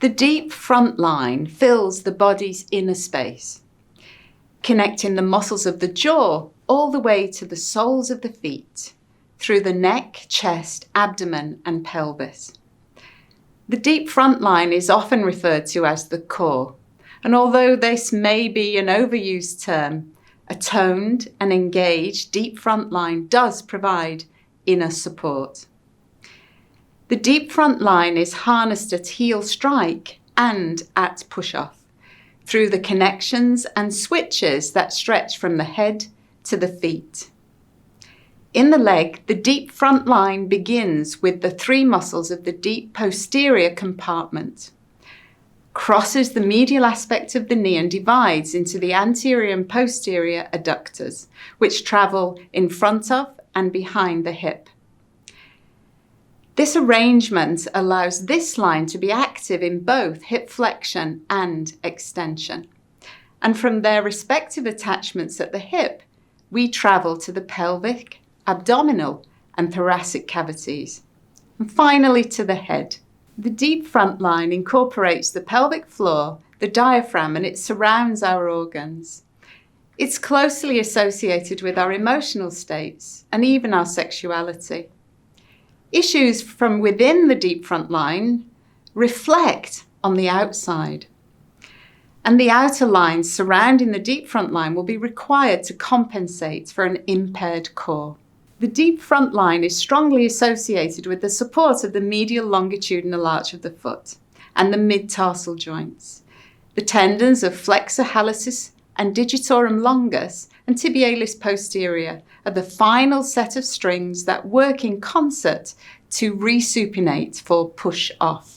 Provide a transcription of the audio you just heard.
The deep front line fills the body's inner space, connecting the muscles of the jaw all the way to the soles of the feet, through the neck, chest, abdomen, and pelvis. The deep front line is often referred to as the core, and although this may be an overused term, a toned and engaged deep front line does provide inner support. The deep front line is harnessed at heel strike and at push-off through the connections and switches that stretch from the head to the feet. In the leg, the deep front line begins with the three muscles of the deep posterior compartment, crosses the medial aspect of the knee and divides into the anterior and posterior adductors, which travel in front of and behind the hip. This arrangement allows this line to be active in both hip flexion and extension. And from their respective attachments at the hip, we travel to the pelvic, abdominal, and thoracic cavities. And finally to the head. The deep front line incorporates the pelvic floor, the diaphragm, and it surrounds our organs. It's closely associated with our emotional states and even our sexuality. Issues from within the deep front line reflect on the outside. And the outer lines surrounding the deep front line will be required to compensate for an impaired core. The deep front line is strongly associated with the support of the medial longitudinal arch of the foot and the mid-tarsal joints. The tendons of flexor hallucis and digitorum longus and tibialis posterior are the final set of strings that work in concert to resupinate for push-off.